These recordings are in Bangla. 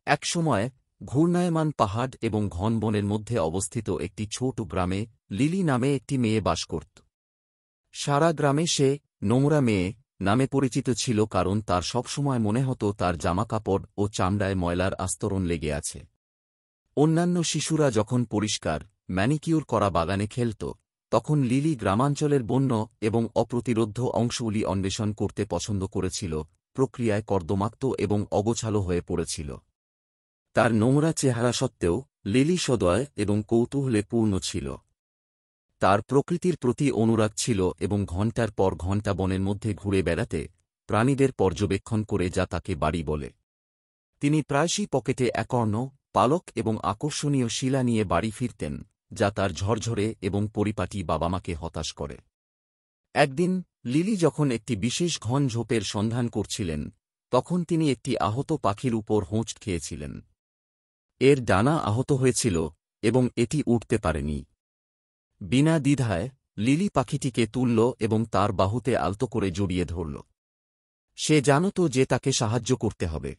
একসময় ঘূর্ণায়মান পাহাড় এবং ঘন বনের মধ্যে অবস্থিত একটি ছোট গ্রামে লিলি নামে একটি মেয়ে বাস করত। সারা গ্রামে সে নোংরা মেয়ে নামে পরিচিত ছিল, কারণ তার সবসময় মনে হতো তার জামাকাপড় ও চামড়ায় ময়লার আস্তরণ লেগে আছে। অন্যান্য শিশুরা যখন পরিষ্কার ম্যানিকিউর করা বাগানে খেলত, তখন লিলি গ্রামাঞ্চলের বন্য এবং অপ্রতিরোধ্য অংশগুলি অন্বেষণ করতে পছন্দ করেছিল, প্রক্রিয়ায় কর্দমাক্ত এবং অগোছালো হয়ে পড়েছিল। তার নোংরা চেহারা সত্ত্বেও লিলি সদয় এবং কৌতূহলে পূর্ণ ছিল। তার প্রকৃতির প্রতি অনুরাগ ছিল এবং ঘণ্টার পর ঘণ্টা বনের মধ্যে ঘুরে বেড়াতে, প্রাণীদের পর্যবেক্ষণ করে যা তাকে বাড়ি বলে। তিনি প্রায়শই পকেটে একর্ণ, পালক এবং আকর্ষণীয় শিলা নিয়ে বাড়ি ফিরতেন, যা তার ঝরঝরে এবং পরিপাটি বাবা-মাকে হতাশ করে। একদিন লিলি যখন একটি বিশেষ ঘন ঝোপের সন্ধান করছিলেন, তখন তিনি একটি আহত পাখির উপর হোঁচট খেয়েছিলেন। এর ডানা আহত হয়েছিল এবং এটি উঠতে পারেনি। বিনা দ্বিধায় লিলি পাখিটিকে তুলল এবং তার বাহুতে আলতো করে জড়িয়ে ধরল। সে জানত যে তাকে সাহায্য করতে হবে।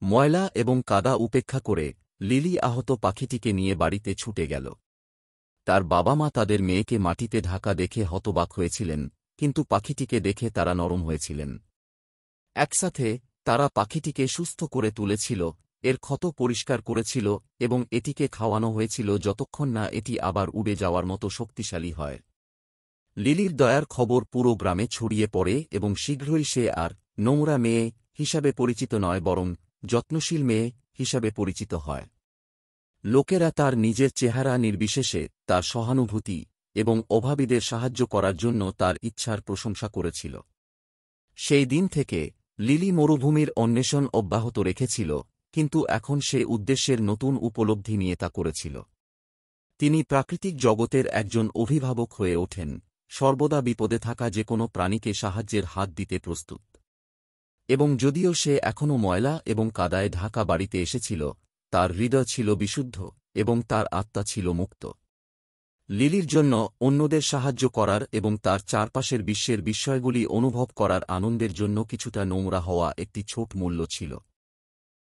ময়লা এবং কাদা উপেক্ষা করে লিলি আহত পাখিটিকে নিয়ে বাড়িতে ছুটে গেল। তার বাবা-মা তাদের মেয়েকে মাটিতে ঢাকা দেখে হতবাক হয়েছিলেন, কিন্তু পাখিটিকে দেখে তারা নরম হয়েছিলেন। একসাথে তারা পাখিটিকে সুস্থ করে তুলেছিল, এর ক্ষত পরিষ্কার করেছিল এবং এটিকে খাওয়ানো হয়েছিল যতক্ষণ না এটি আবার উড়ে যাওয়ার মতো শক্তিশালী হয়। লিলির দয়ার খবর পুরো গ্রামে ছড়িয়ে পড়ে এবং শীঘ্রই সে আর নোংরা মেয়ে হিসাবে পরিচিত নয়, বরং যত্নশীল মেয়ে হিসাবে পরিচিত হয়। লোকেরা তার নিজের চেহারা নির্বিশেষে তার সহানুভূতি এবং অভাবীদের সাহায্য করার জন্য তার ইচ্ছার প্রশংসা করেছিল। সেই দিন থেকে লিলি মরুভূমির অন্বেষণ অব্যাহত রেখেছিল, কিন্তু এখন সে উদ্দেশ্যের নতুন উপলব্ধি নিয়ে তা করেছিল। তিনি প্রাকৃতিক জগতের একজন অভিভাবক হয়ে ওঠেন, সর্বদা বিপদে থাকা যে কোনো প্রাণীকে সাহায্যের হাত দিতে প্রস্তুত। এবং যদিও সে এখনও ময়লা এবং কাদায় ঢাকা বাড়িতে এসেছিল, তার হৃদয় ছিল বিশুদ্ধ এবং তার আত্মা ছিল মুক্ত। লিলির জন্য অন্যদের সাহায্য করার এবং তার চারপাশের বিশ্বের বিস্ময়গুলি অনুভব করার আনন্দের জন্য কিছুটা নোংরা হওয়া একটি ছোট মূল্য ছিল।